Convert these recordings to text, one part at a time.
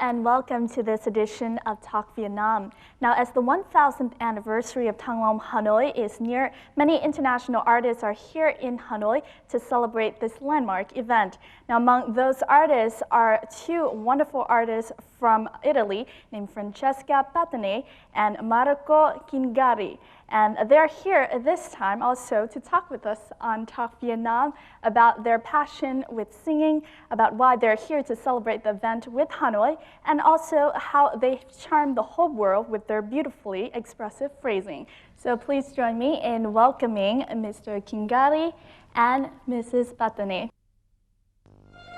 and welcome to this edition of Talk Vietnam. Now, as the 1000th anniversary of Thăng Long Hanoi is near, many international artists are here in Hanoi to celebrate this landmark event. Now, among those artists are two wonderful artists from Italy named Francesca Patane and Marco Chingari. And they're here this time also to talk with us on Talk Vietnam about their passion with singing, about why they're here to celebrate the event with Hanoi, and also how they charm the whole world with their beautifully expressive phrasing. So please join me in welcoming Mr. Chingari and Mrs. Patane.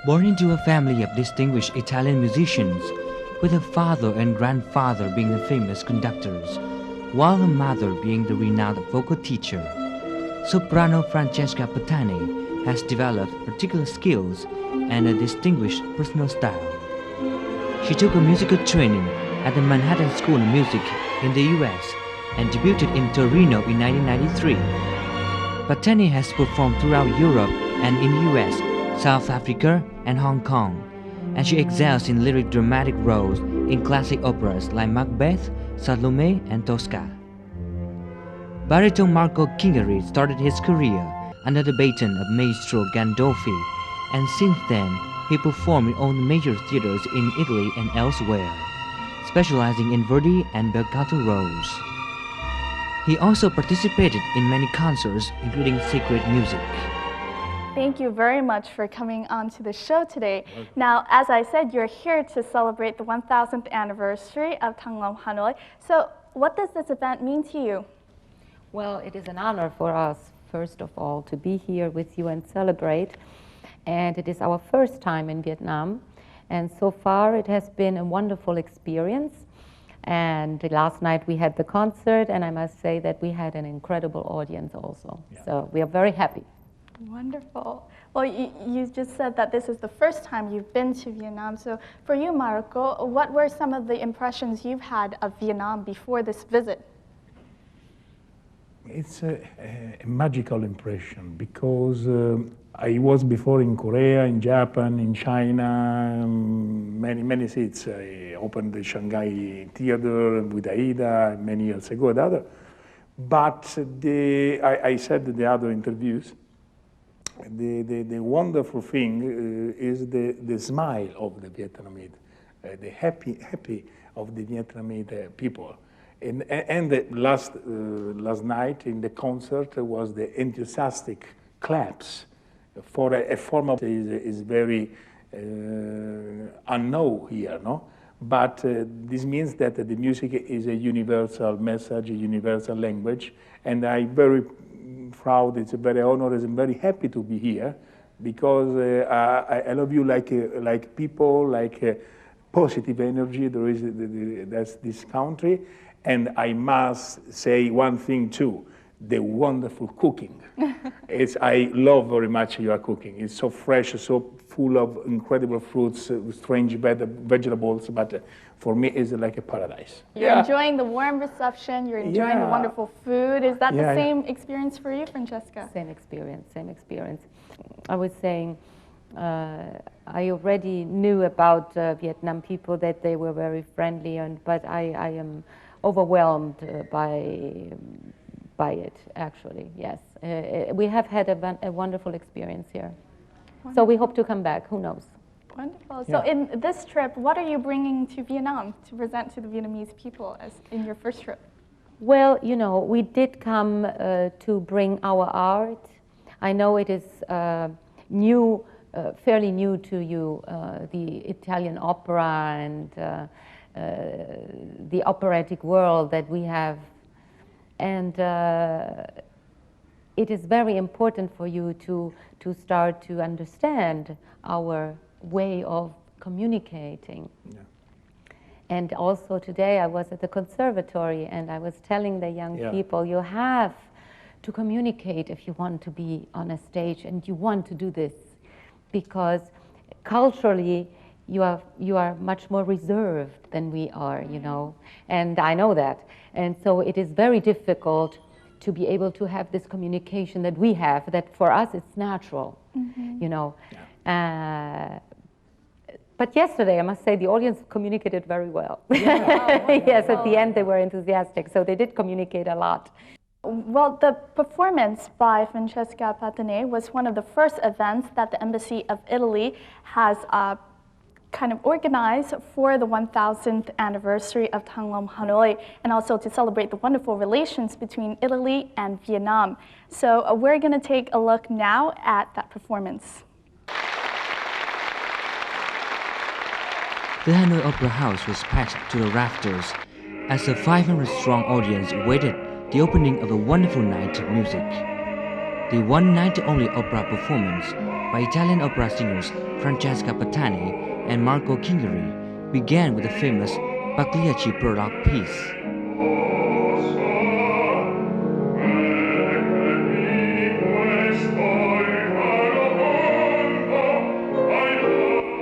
Born into a family of distinguished Italian musicians, with her father and grandfather being the famous conductors, while her mother being the renowned vocal teacher, soprano Francesca Patane has developed particular skills and a distinguished personal style. She took a musical training at the Manhattan School of Music in the US and debuted in Torino in 1993. Patane has performed throughout Europe and in the US, South Africa, and Hong Kong, and she excels in lyric dramatic roles in classic operas like Macbeth, Salome, and Tosca. Baritone Marco Chingari started his career under the baton of Maestro Gandolfi, and since then he performed in all the major theaters in Italy and elsewhere, specializing in Verdi and bel canto roles. He also participated in many concerts, including sacred music. Thank you very much for coming on to the show today. Now, as I said, you're here to celebrate the 1000th anniversary of Thăng Long Hanoi. So what does this event mean to you? Well, it is an honor for us, first of all, to be here with you and celebrate. And it is our first time in Vietnam. And so far, it has been a wonderful experience. And last night we had the concert, and I must say that we had an incredible audience also. Yeah. So we are very happy. Wonderful. Well, you just said that this is the first time you've been to Vietnam. So for you, Marco, what were some of the impressions you've had of Vietnam before this visit? It's a magical impression because I was before in Korea, in Japan, in China, many cities. I opened the Shanghai Theater with Aida many years ago. But I said in the other interviews, the wonderful thing is the smile of the Vietnamese, the happy of the Vietnamese people. And the last night in the concert was the enthusiastic claps for a form of is very unknown here, no? But this means that the music is a universal message, a universal language, and I'm very proud, it's a very honor, I'm very happy to be here because I love you like people, like positive energy. That's this country, and I must say one thing too: the wonderful cooking. I love very much your cooking. It's so fresh, so full of incredible fruits, strange vegetables, but for me it's like a paradise. You're enjoying the warm reception, you're enjoying the wonderful food. Is that the same experience for you, Francesca? Same experience. I was saying, I already knew about Vietnam people, that they were very friendly, but I am overwhelmed by it, actually, yes. We have had a wonderful experience here. Wonderful. So we hope to come back, who knows. Wonderful. So in this trip, what are you bringing to Vietnam to present to the Vietnamese people as in your first trip? Well, you know, we did come to bring our art. I know it is new, fairly new to you, the Italian opera and the operatic world that we have. And it is very important for you to start to understand our way of communicating. Yeah. And also today I was at the conservatory and I was telling the young people, you have to communicate if you want to be on a stage and you want to do this, because culturally you are much more reserved than we are, you know, and I know that. And so it is very difficult to be able to have this communication that we have, that for us it's natural, you know. Yeah. But yesterday, I must say, the audience communicated very well. Yeah. Yes, at the end they were enthusiastic, so they did communicate a lot. Well, the performance by Francesca Patane was one of the first events that the Embassy of Italy has kind of organized for the 1000th anniversary of Thăng Long Hanoi, and also to celebrate the wonderful relations between Italy and Vietnam. So we're going to take a look now at that performance. The Hanoi Opera House was packed to the rafters as a 500-strong audience awaited the opening of a wonderful night of music. The one-night-only opera performance by Italian opera singers Francesca Patane and Marco Chingari began with the famous Pagliacci prologue piece.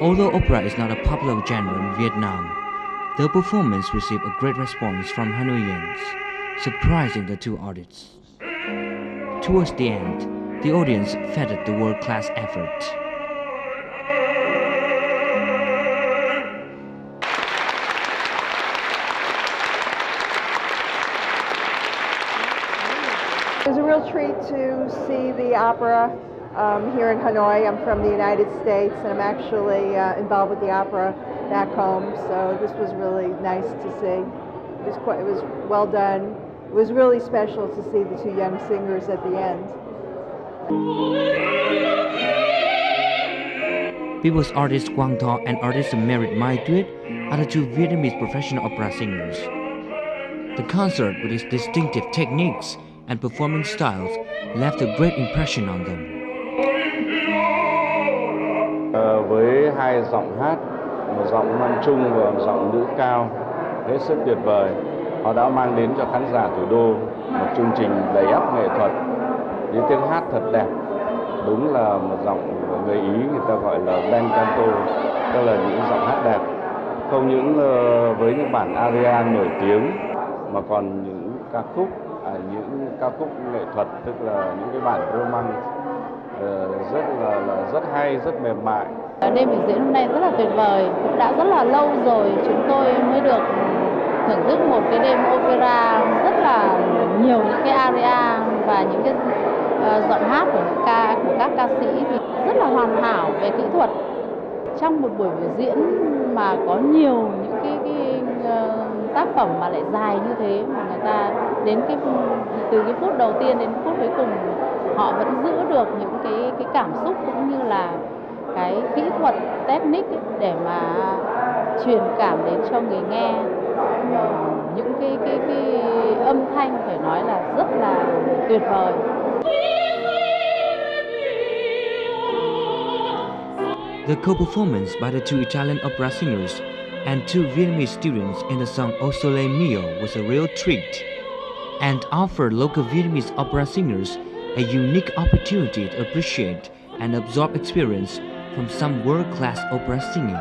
Although opera is not a popular genre in Vietnam, the performance received a great response from Hanoians, surprising the two audits. Towards the end, the audience feted the world-class effort. It was a real treat to see the opera here in Hanoi. I'm from the United States and I'm actually involved with the opera back home, so this was really nice to see. It was well done. It was really special to see the two young singers at the end. People's artist Quang Tho and artist merit Mai Tuyết are the two Vietnamese professional opera singers. The concert, with its distinctive techniques and performing styles, left a great impression on them. Với hai giọng hát, một giọng nam trung và một giọng nữ cao, hết sức tuyệt vời. Họ đã mang đến cho khán giả thủ đô một chương trình đầy ắp nghệ thuật, những tiếng hát thật đẹp. Đúng là một giọng người Ý người ta gọi là bel canto, tức là những giọng hát đẹp. Không những với những bản aria nổi tiếng mà còn những ca khúc nghệ thuật, tức là những cái bản romance rất hay, rất mềm mại. Đêm biểu diễn hôm nay rất là tuyệt vời. Cũng đã rất là lâu rồi chúng tôi mới được thưởng thức một cái đêm opera rất là nhiều những cái aria và những cái giọng hát của các ca sĩ thì rất là hoàn hảo về kỹ thuật. Trong một buổi biểu diễn mà có nhiều những cái tác phẩm mà lại dài như thế, mà người ta đến từ cái phút đầu tiên đến phút cuối cùng họ vẫn giữ được những cái cảm xúc cũng như là cái kỹ thuật technique để mà truyền cảm đến cho người nghe những cái âm thanh phải nói là rất là tuyệt vời. The co-performance by the two Italian opera singers and two Vietnamese students in the song O Sole Mio was a real treat and offered local Vietnamese opera singers a unique opportunity to appreciate and absorb experience from some world-class opera singing.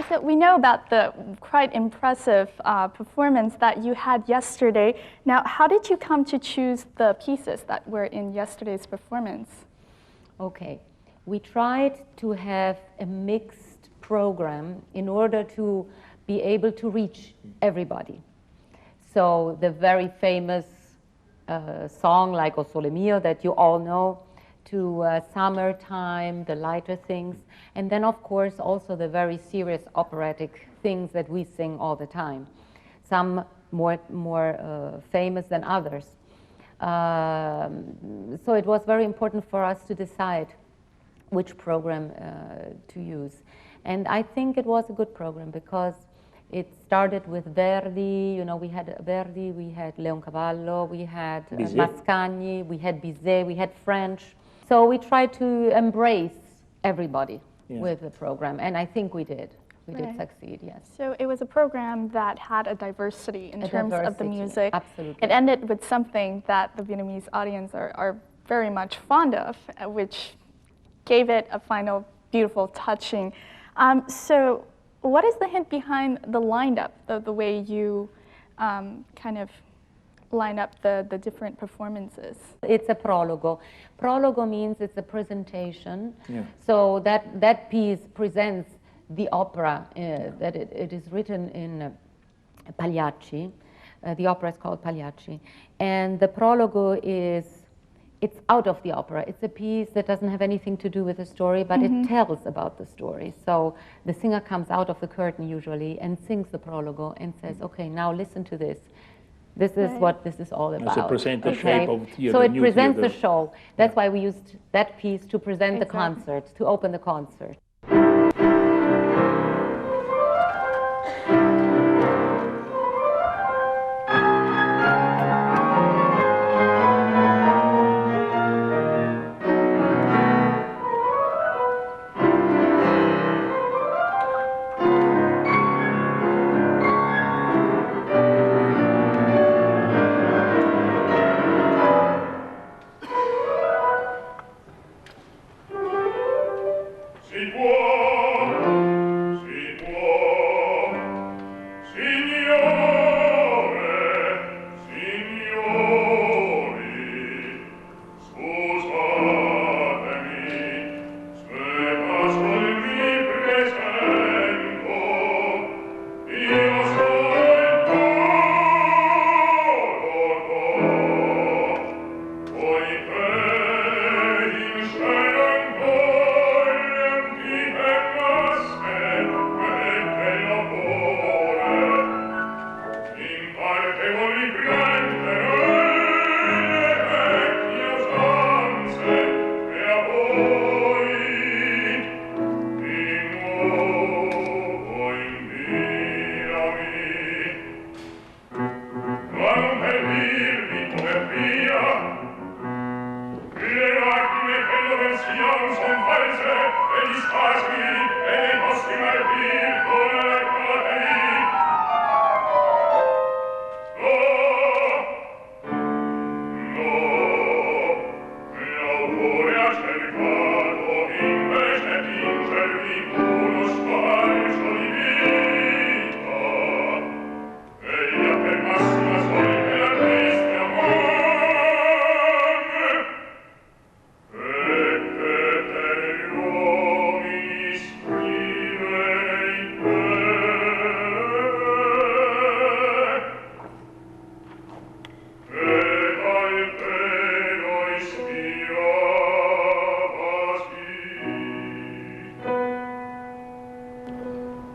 So we know about the quite impressive performance that you had yesterday. Now, how did you come to choose the pieces that were in yesterday's performance? Okay, we tried to have a mixed program in order to be able to reach everybody. So the very famous song like O Sole Mio that you all know, to summertime, the lighter things, and then of course also the very serious operatic things that we sing all the time, some more famous than others. So it was very important for us to decide which program to use. And I think it was a good program because it started with Verdi, you know, we had Verdi, we had Leoncavallo, we had Mascagni, we had Bizet, we had French. So we tried to embrace everybody with the program, and I think we did. We did succeed, yes. So it was a program that had a diversity in terms of the music. Absolutely. It ended with something that the Vietnamese audience are very much fond of, which gave it a final beautiful touching. So what is the hint behind the lineup, the way you kind of line up the different performances? It's a prologo. Prologo means it's a presentation. Yeah. So that piece presents the opera, that it is written in Pagliacci. The opera is called Pagliacci. And the prologo it's out of the opera. It's a piece that doesn't have anything to do with the story, but it tells about the story. So the singer comes out of the curtain usually and sings the prologo and says, okay, now listen to this. This is what this is all about. It's a presenter shape of theater. So it presents the show. That's why we used that piece to present the concert, to open the concert.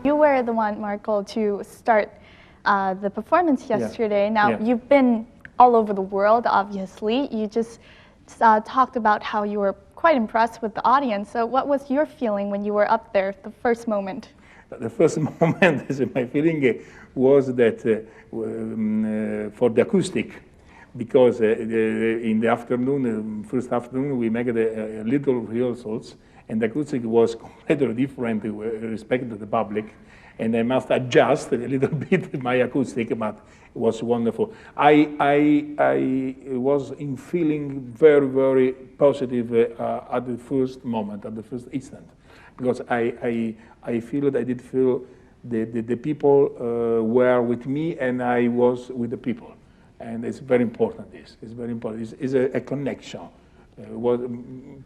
You were the one, Marco, to start the performance yesterday. Yeah. Now, you've been all over the world, obviously. You just talked about how you were quite impressed with the audience. So what was your feeling when you were up there, the first moment? The first moment, my feeling was that for the acoustic, because in the afternoon, first afternoon, we made a little rehearsals, and the acoustic was completely different with respect to the public, and I must adjust a little bit my acoustic, but it was wonderful. I was in feeling very, very positive at the first moment, at the first instant, because I did feel the people were with me, and I was with the people. And it's very important, this. It's very important. It's a connection. Was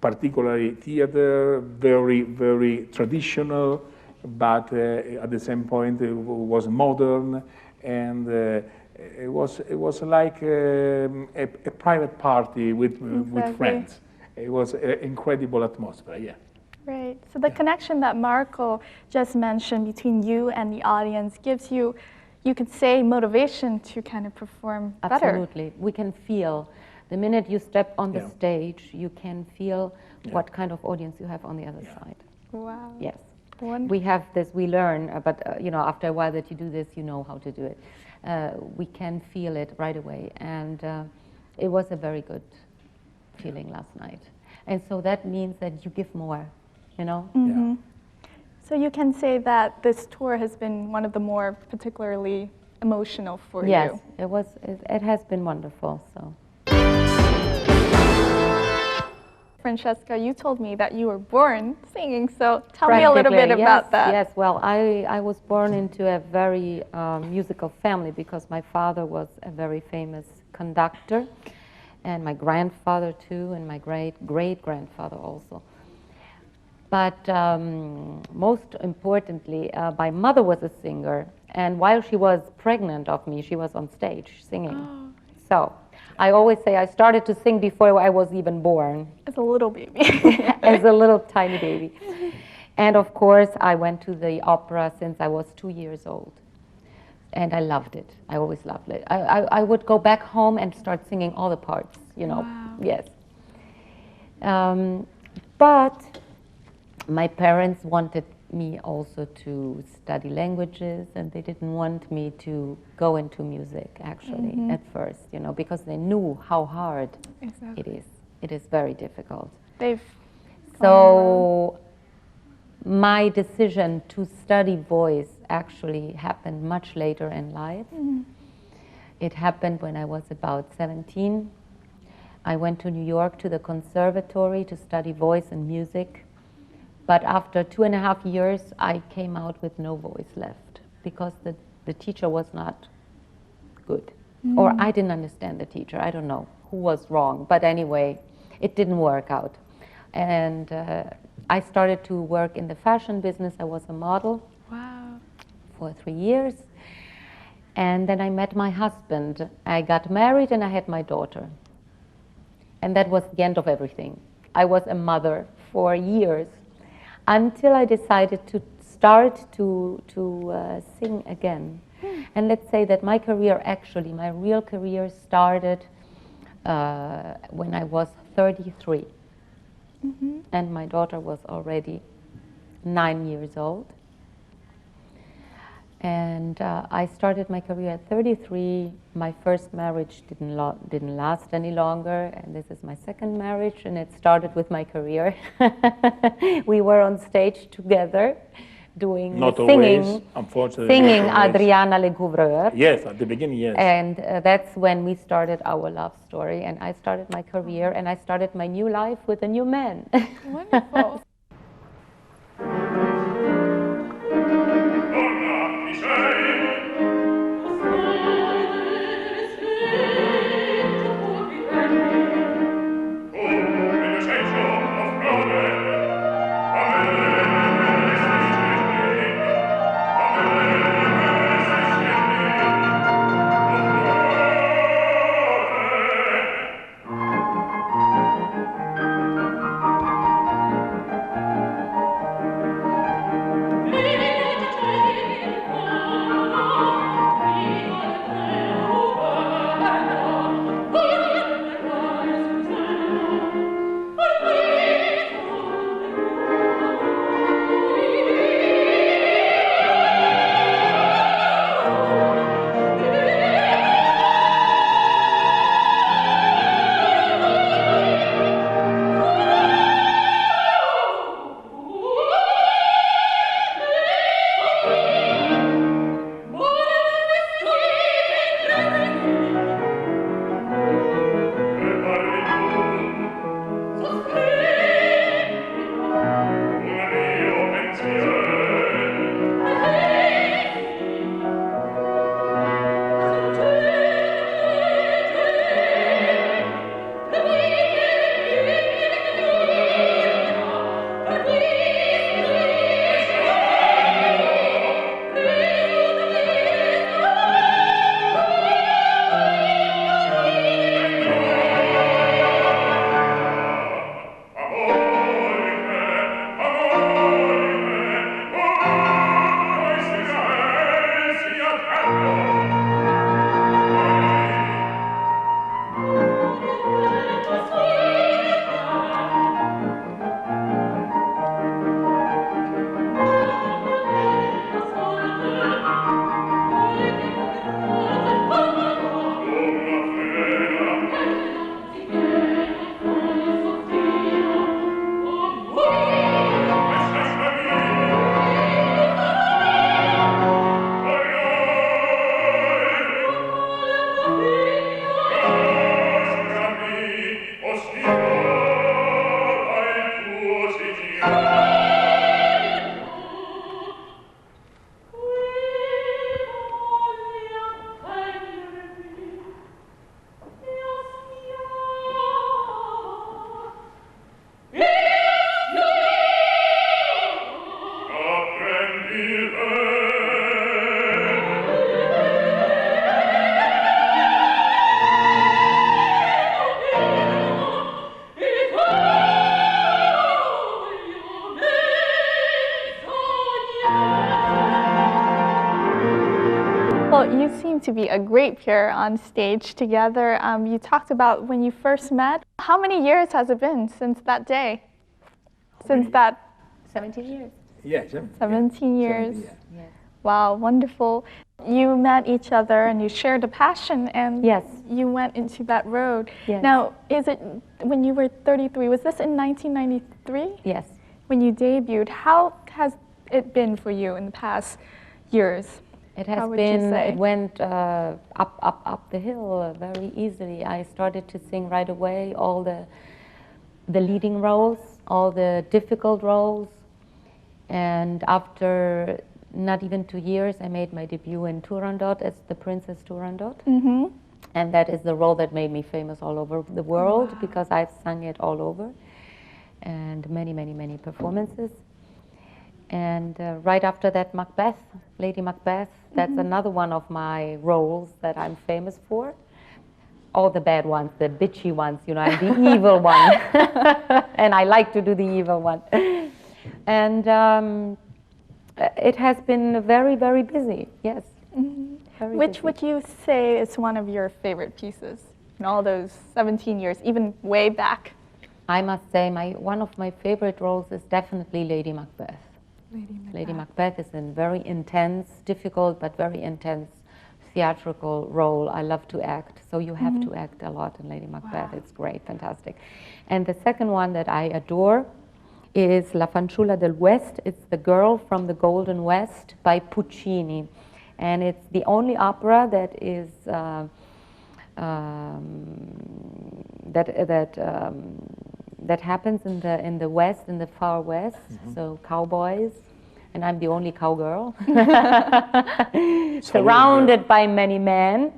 particularly theater, very, very traditional, but at the same point it was modern, and it was like a private party with friends. It was an incredible atmosphere, yeah. Right. So the connection that Marco just mentioned between you and the audience gives you, you could say, motivation to kind of perform better. Absolutely. We can feel. The minute you step on the stage, you can feel what kind of audience you have on the other side. Wow. Yes. Wonderful. We have this, we learn, but you know, after a while that you do this, you know how to do it. We can feel it right away, and it was a very good feeling last night. And so that means that you give more, you know? Mm-hmm. So you can say that this tour has been one of the more particularly emotional for you. Yes, it has been wonderful, so. Francesca, you told me that you were born singing, so tell me a little bit about that. Yes, well, I was born into a very musical family because my father was a very famous conductor, and my grandfather too, and my great-great-grandfather also. But most importantly, my mother was a singer, and while she was pregnant of me, she was on stage singing. Oh. So I always say I started to sing before I was even born. As a little baby. As a little tiny baby. And of course, I went to the opera since I was 2 years old. And I loved it. I always loved it. I would go back home and start singing all the parts, you know. Wow. Yes. But my parents wanted me also to study languages, and they didn't want me to go into music, actually, at first, you know, because they knew how hard it is. It is very difficult. So my decision to study voice actually happened much later in life. It happened when I was about 17. I went to New York to the conservatory to study voice and music. But after 2.5 years, I came out with no voice left because the teacher was not good. Or I didn't understand the teacher. I don't know who was wrong. But anyway, it didn't work out. And I started to work in the fashion business. I was a model for 3 years. And then I met my husband. I got married and I had my daughter. And that was the end of everything. I was a mother for years, until I decided to start to sing again. And let's say that my career, actually, my real career started when I was 33. And my daughter was already 9 years old. And I started my career at 33. My first marriage didn't last any longer, and this is my second marriage, and it started with my career. We were on stage together doing singing. Always, unfortunately. Singing Adriana Le Couvreur. Yes, at the beginning, yes. And that's when we started our love story, and I started my career, and I started my new life with a new man. Wonderful. Well, you seem to be a great pair on stage together. You talked about when you first met. How many years has it been since that day? Since that 17 years. Yeah, 17 years. 70, yeah. Yes. Wow, wonderful. You met each other and you shared a passion and Yes. you went into that road. Yes. Now, is it when you were 33, was this in 1993? Yes. When you debuted, how has it been for you in the past years? It How has would you been, say? it went up the hill very easily. I started to sing right away, all the leading roles, all the difficult roles. And after not even 2 years, I made my debut in Turandot as the Princess Turandot. Mm-hmm. And that is the role that made me famous all over the world, Wow. because I've sung it all over. And many, many, many performances. And right after that, Macbeth, Lady Macbeth, that's another one of my roles that I'm famous for. All the bad ones, the bitchy ones, you know, I'm the evil one. And I like to do the evil one. And it has been very, very busy, yes. Mm-hmm. Very Which busy. would you say is one of your favorite pieces in all those 17 years, even way back? I must say one of my favorite roles is definitely Lady Macbeth. Lady Macbeth is a very intense, difficult, but very intense theatrical role. I love to act, so you have to act a lot in Lady Macbeth. Wow. It's great, fantastic. And the second one that I adore is La Fanciulla del West. It's The Girl from the Golden West by Puccini. And it's the only opera that is that happens in the West, in the far West, so cowboys, and I'm the only cowgirl, surrounded by many men,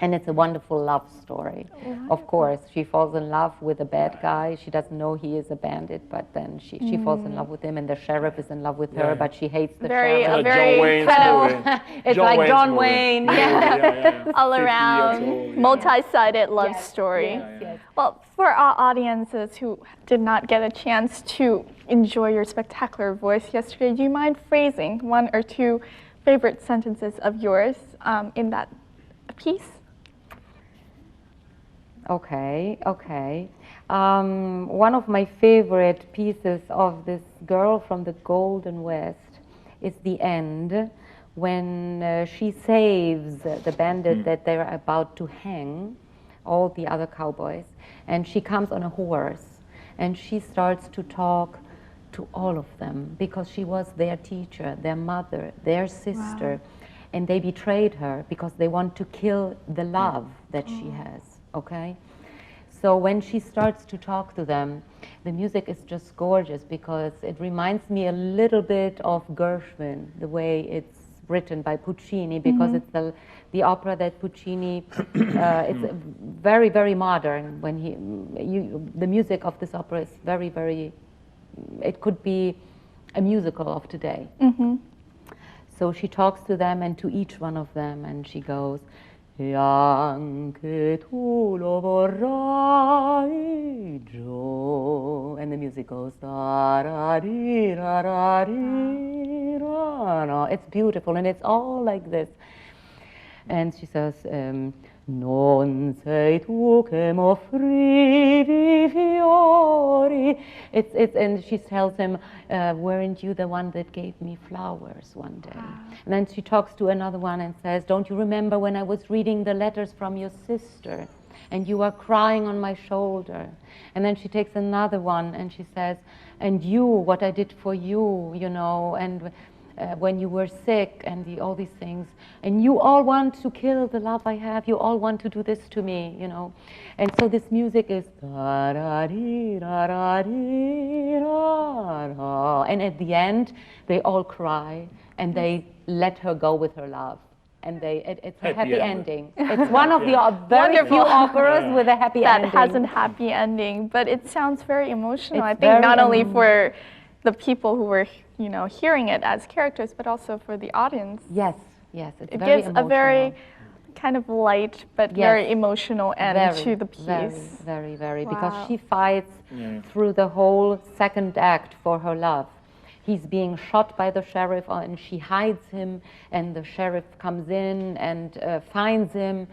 and it's a wonderful love story. Of course, she falls in love with a bad guy. She doesn't know he is a bandit, but then she falls in love with him, and the sheriff is in love with her, but she hates the sheriff. John Wayne's movie. It's John like Wayne's John movie. Wayne. Yeah. All 50 years around, old, yeah. multi-sided love Yes, story. yes. Well, for our audiences who did not get a chance to enjoy your spectacular voice yesterday, do you mind phrasing one or two favorite sentences of yours in that piece? Okay. One of my favorite pieces of this Girl from the Golden West is the end, when she saves the bandit that they're about to hang, all the other cowboys, and she comes on a horse, and she starts to talk to all of them, because she was their teacher, their mother, their sister, and they betrayed her because they want to kill the love that she has. Okay, so when she starts to talk to them, the music is just gorgeous, because it reminds me a little bit of Gershwin, the way it's written by Puccini, because it's the opera that Puccini, it's very, very modern. When the music of this opera is very, very, it could be a musical of today. So she talks to them and to each one of them, and she goes, "E anche tu lo vorrai, Gio." And the music goes, "Da-ra-di, ra-ra-di, ra-ra." It's beautiful, and it's all like this. And she says, "Non sei tu che m'offrivi fiori." And she tells him, "Weren't you the one that gave me flowers one day?" And then she talks to another one and says, "Don't you remember when I was reading the letters from your sister and you were crying on my shoulder?" And then she takes another one and she says, "And you, what I did for you, you know, and when you were sick, and all these things, and you all want to kill the love I have, you all want to do this to me, you know." And so this music is da-da-dee, da-da-dee, da-da. And at the end they all cry and they let her go with her love, and it's a happy ending. It's one of the very few operas with a happy ending. That has a happy ending, but it sounds very emotional. It's I think very not only for the people who were you know, hearing it as characters, but also for the audience. Yes, yes, it's It very gives emotional. a very kind of light but very emotional end to the piece. Very, very, Wow. because she fights through the whole second act for her love. He's being shot by the sheriff and she hides him, and the sheriff comes in and finds him,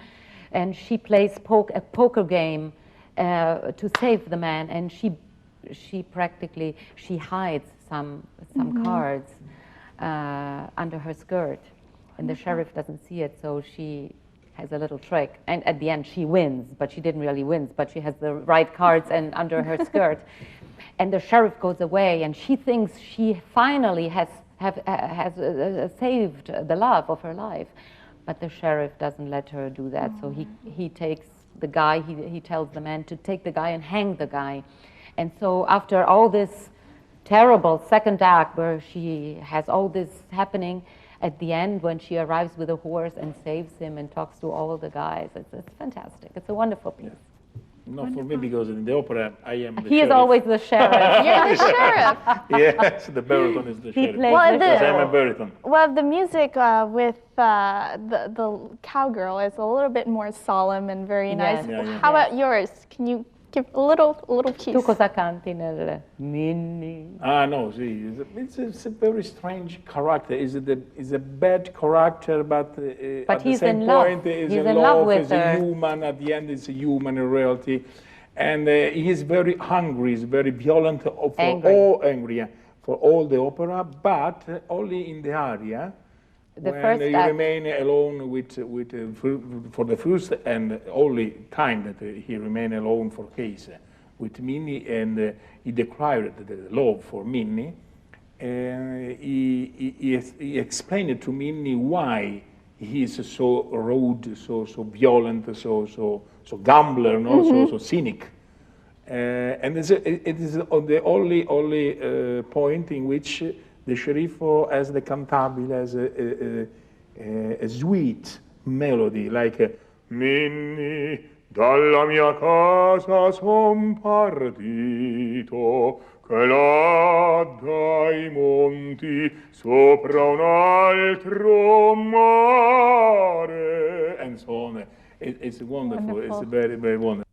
and she plays a poker game to save the man, and she practically hides some cards under her skirt, and the sheriff doesn't see it, so she has a little trick, and at the end she wins, but she didn't really win, but she has the right cards and under her skirt, and the sheriff goes away, and she thinks she finally has saved the love of her life, but the sheriff doesn't let her do that, so he takes the guy, he tells the man to take the guy and hang the guy, and so after all this terrible second act where she has all this happening, at the end, when she arrives with a horse and saves him and talks to all the guys, it's fantastic. It's a wonderful piece. Not for me, because in the opera, I am the He sheriff. is always the sheriff. You're the sheriff. Yes, the baritone is the sheriff. Plays Because I'm a baritone. Well, the music with the cowgirl is a little bit more solemn and very nice. Yes. Yeah. How about yours? Can you give a little piece? Tu cosa canti nel Ninni? No, see, it's a very strange character. It's a bad character, but at the he's same in love. point, he's in love with he's her. a human. At the end, it's a human in reality. And he is very hungry, he's very violent, for all the opera, but only in the aria. The when first you act. remain alone for the first and only time that he remained alone for case with Minnie, and he declared the love for Minnie. He explained to Minnie why he is so rude, so violent, so gambler, no? so cynic. And it is the only point in which the sheriff has the cantabile, has a sweet melody, like Minnie, dalla mia casa son partito, che là dai monti sopra un altro mare, and so on. It's wonderful. It's very, very wonderful.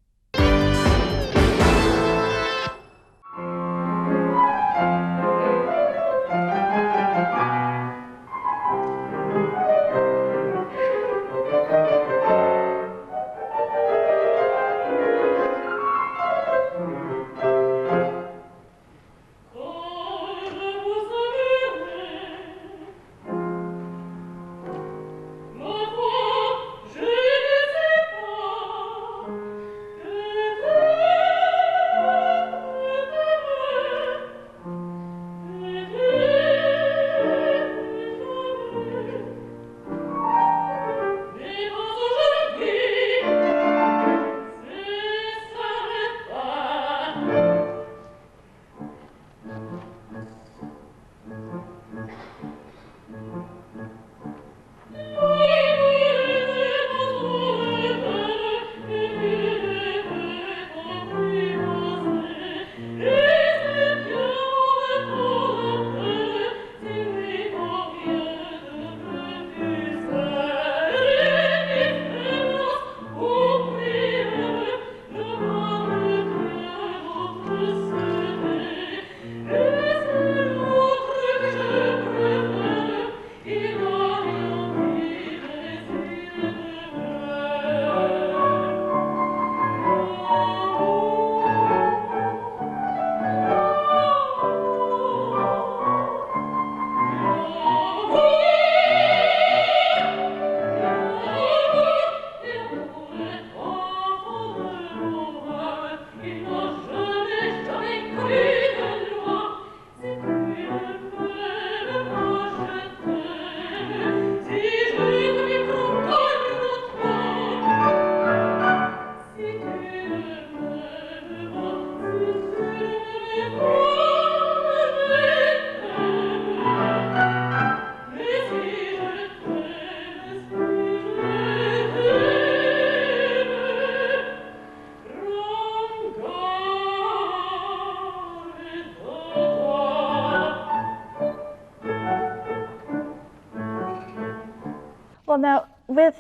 Well, now with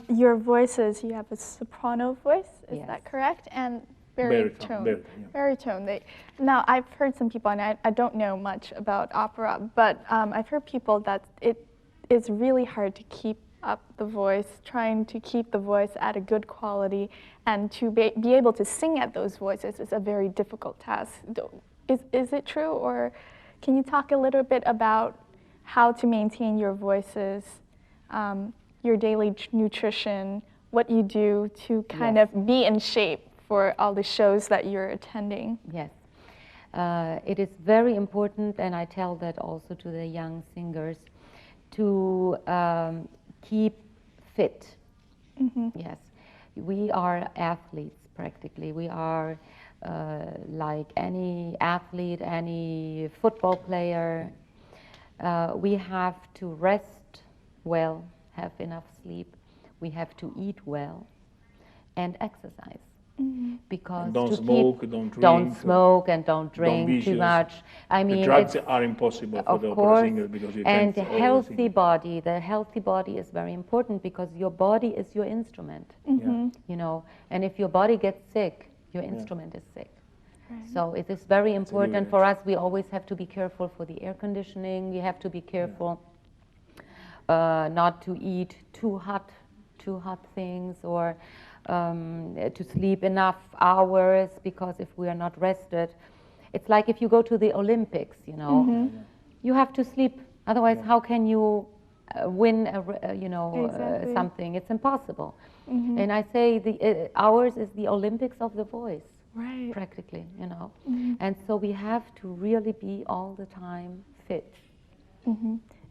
your voices, you have a soprano voice, is Yes. that correct? And Baritone, baritone. yeah. Baritone. Now, I've heard some people, and I don't know much about opera, but I've heard people that it is really hard to keep up the voice, trying to keep the voice at a good quality, and to be able to sing at those voices is a very difficult task. Is it true, or can you talk a little bit about how to maintain your voices, your daily nutrition, what you do to kind Yes. of be in shape for all the shows that you're attending? Yes. It is very important, and I tell that also to the young singers, to keep fit. Yes. We are athletes practically. We are like any athlete, any football player. We have to rest well, have enough sleep. We have to eat well and exercise. Because And don't to smoke, keep, don't don't drink, smoke and don't drink too vicious. much. I mean, The drugs it's, are impossible for of the opera course, singer because you and can't the always healthy sing. body. The healthy body is very important because your body is your instrument. Yeah. You know, and if your body gets sick, your instrument is sick. So it is very important for us. We always have to be careful for the air conditioning. We have to be careful not to eat too hot things, or to sleep enough hours, because if we are not rested, it's like if you go to the Olympics, you know, you have to sleep. Otherwise, how can you win Exactly. something? It's impossible. And I say the ours is the Olympics of the voice. Right. Practically, you know. And so we have to really be all the time fit.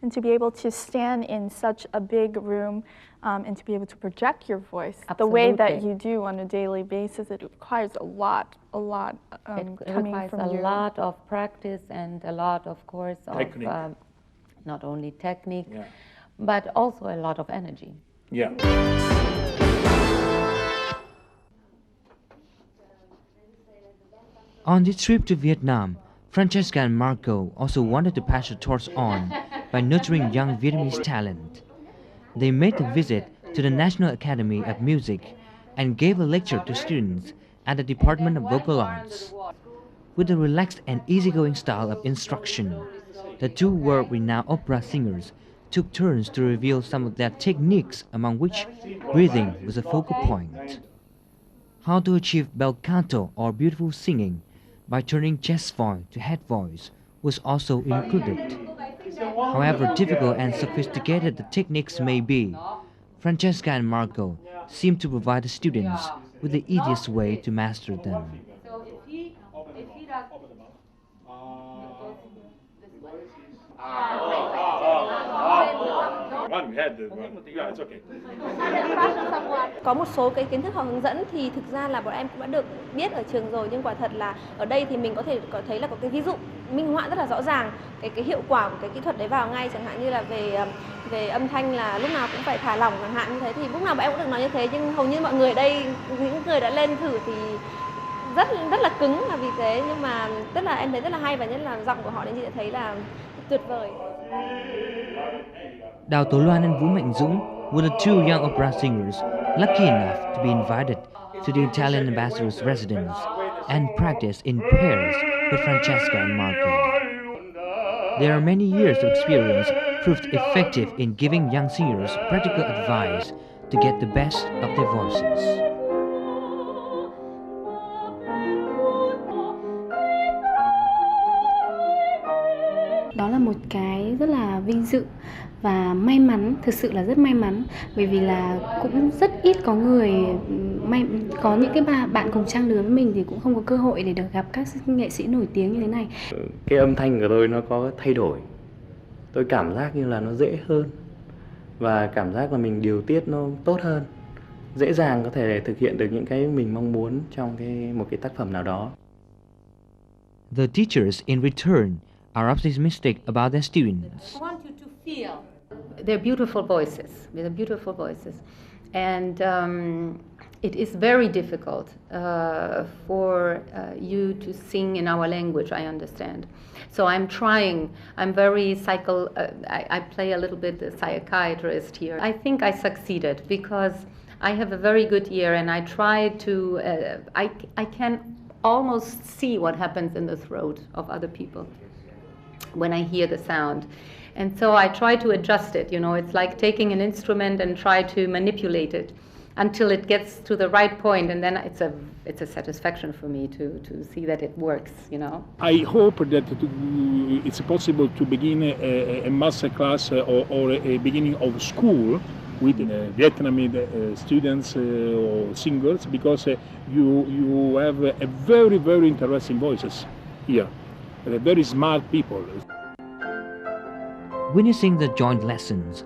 And to be able to stand in such a big room and to be able to project your voice the way that Absolutely. you do on a daily basis, it requires a lot It coming requires from a you. lot of practice and a lot, of course, Technique. of not only technique, Yeah. but also a lot of energy. Yeah. On this trip to Vietnam, Francesca and Marco also wanted to pass the torch on by nurturing young Vietnamese talent. They made a visit to the National Academy of Music and gave a lecture to students at the Department of Vocal Arts. With a relaxed and easygoing style of instruction, the two world-renowned opera singers took turns to reveal some of their techniques, among which breathing was a focal point. How to achieve bel canto, or beautiful singing, by turning chest voice to head voice was also included. However difficult and sophisticated the techniques may be, Francesca and Marco seem to provide the students with the easiest way to master them. So if he does Có một số cái kiến thức họ hướng dẫn thì thực ra là bọn em cũng đã được biết ở trường rồi, nhưng quả thật là ở đây thì mình có thể có thấy là có cái ví dụ minh họa rất là rõ ràng cái hiệu quả của cái kỹ thuật đấy vào ngay, chẳng hạn như là về âm thanh là lúc nào cũng phải thả lỏng chẳng hạn như thế, thì lúc nào bọn em cũng được nói như thế, nhưng hầu như mọi người ở đây, những người đã lên thử thì rất là cứng là vì thế, nhưng mà rất là em thấy rất là hay, và nhất là giọng của họ đến chị đã thấy là tuyệt vời. Đào Tố Loan and Vũ Mạnh Dũng were the two young opera singers lucky enough to be invited to the Italian ambassador's residence and practice in pairs with Francesca and Marco. Their many years of experience proved effective in giving young singers practical advice to get the best of their voices. Đó là một cái rất là vinh dự và may mắn, thực sự là rất may mắn, bởi vì là cũng rất ít có người có những cái bạn cùng trang lứa với mình thì cũng không có cơ hội để được gặp các nghệ sĩ nổi tiếng như thế này. Cái âm thanh của tôi nó có thay đổi, tôi cảm giác như là nó dễ hơn và cảm giác là mình điều tiết nó tốt hơn, dễ dàng có thể thực hiện được những cái mình mong muốn trong một cái tác phẩm nào đó. The teachers in return are optimistic about their students. I want you to feel their beautiful voices. They're beautiful voices, and it is very difficult for you to sing in our language, I understand. So I'm trying. I'm very I play a little bit the psychiatrist here. I think I succeeded because I have a very good ear, and I try to, I can almost see what happens in the throat of other people when I hear the sound. And so I try to adjust it, you know, it's like taking an instrument and try to manipulate it until it gets to the right point, and then it's a satisfaction for me to see that it works, you know. I hope that it's possible to begin a master class or a beginning of school with Vietnamese students or singers, because you have a very, very interesting voices here, very smart people. Witnessing the joint lessons,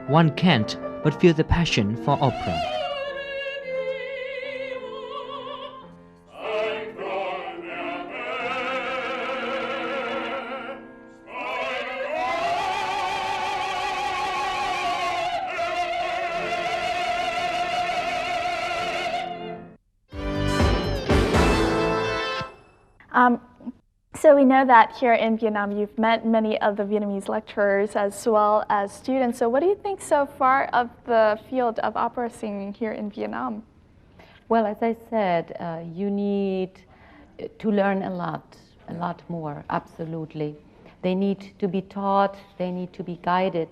one can't but feel the passion for opera. So we know that here in Vietnam you've met many of the Vietnamese lecturers as well as students. So what do you think so far of the field of opera singing here in Vietnam? Well, as I said, you need to learn a lot more, absolutely. They need to be taught, they need to be guided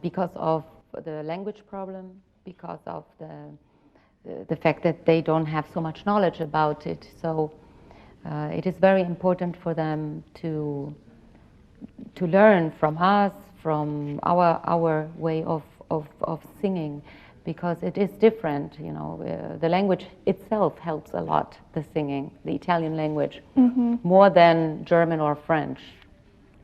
because of the language problem, because of the fact that they don't have so much knowledge about it. So it is very important for them to learn from us, from our way of singing, because it is different, you know. The language itself helps a lot, the singing, the Italian language, more than German or French,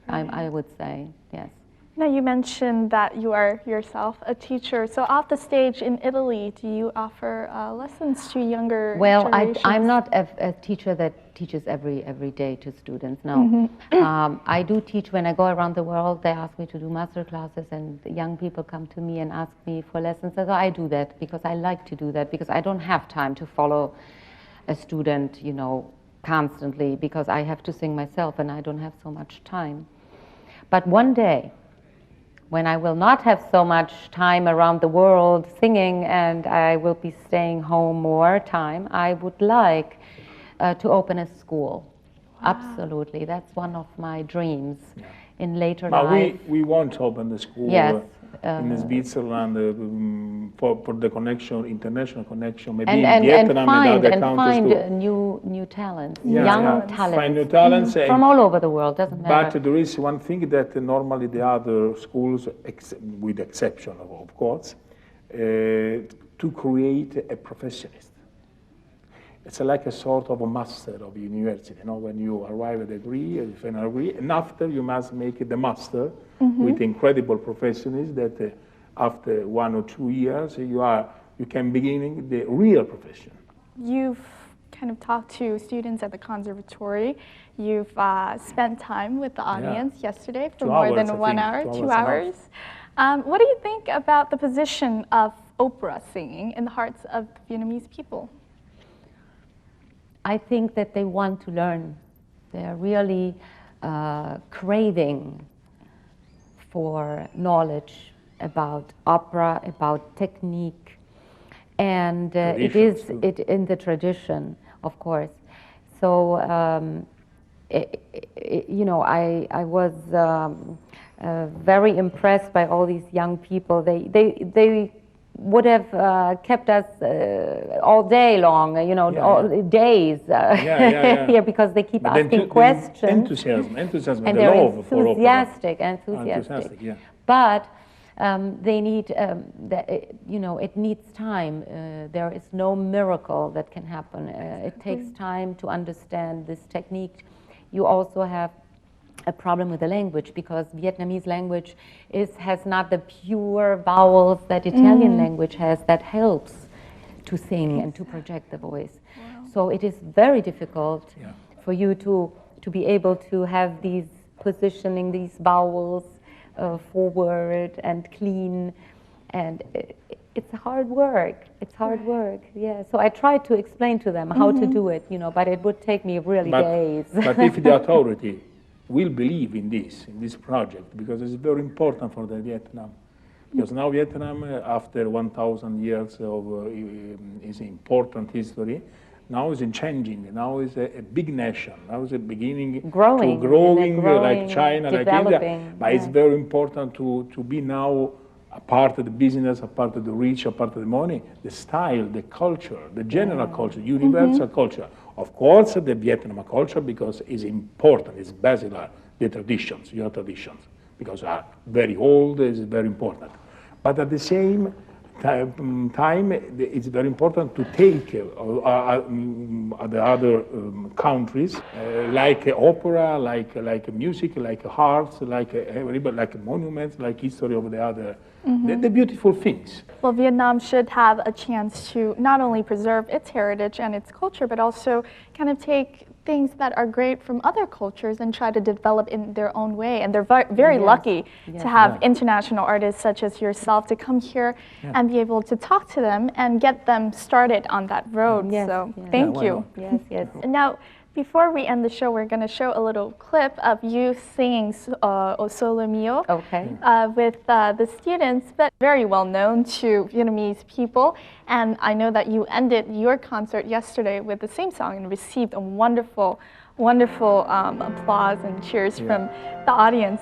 I would say, yes. Now you mentioned that you are yourself a teacher. So off the stage in Italy, do you offer lessons to younger generations? I'm not a teacher that teaches every day to students, no. I do teach when I go around the world. They ask me to do master classes, and the young people come to me and ask me for lessons. So I do that because I like to do that, because I don't have time to follow a student, you know, constantly, because I have to sing myself and I don't have so much time. But one day, when I will not have so much time around the world singing and I will be staying home more time, I would like to open a school. Wow. Absolutely, that's one of my dreams in later life. We want to open the school in Switzerland for the connection, international connection, maybe in Vietnam and other countries too. And find new talents, young talents. Find new talents from all over the world, doesn't matter. But there is one thing that normally the other schools, with exception of course, to create a professionist. It's like a sort of a master of university, you know, when you arrive at a degree, a final degree, and after you must make it the master with incredible professionists that after 1 or 2 years you can begin the real profession. You've kind of talked to students at the conservatory. You've spent time with the audience yesterday for more than 1 hour, 2 hours. What do you think about the position of opera singing in the hearts of the Vietnamese people? I think that they want to learn. They're really craving for knowledge about opera, about technique, and it is in the tradition, of course. So, you know, I was very impressed by all these young people. They would have kept us all day long, you know, all days here, because they keep asking questions. Enthusiasm, and they're enthusiastic. But they need, you know, it needs time. There is no miracle that can happen. It takes time to understand this technique. You also have a problem with the language, because Vietnamese language has not the pure vowels that Italian language has, that helps to sing and to project the voice. Wow. So it is very difficult for you to be able to have these positioning, these vowels forward and clean, and it's hard work. It's hard work, yeah. So I tried to explain to them how to do it, you know, but it would take me really days. But if the authority will believe in this project, because it's very important for the Vietnam. Because now Vietnam, after 1,000 years of is important history, now is changing. Now is a big nation. Now is a beginning growing like China, like India. But it's very important to be now a part of the business, a part of the reach, a part of the money, the style, the culture, the general culture, universal culture. Of course, the Vietnam culture, because it's important, it's basilar, the traditions, your traditions, because are very old, is very important. But at the same time, it's very important to take the other countries, like opera, like music, like arts, like monuments, like history of the other, the beautiful things. Well, Vietnam should have a chance to not only preserve its heritage and its culture, but also kind of take things that are great from other cultures and try to develop in their own way. And they're very lucky to have international artists such as yourself to come here and be able to talk to them and get them started on that road. So thank you. Yes. And now, before we end the show, we're going to show a little clip of you singing O Sole Mio with the students, but very well known to Vietnamese people. And I know that you ended your concert yesterday with the same song and received a wonderful applause and cheers from the audience.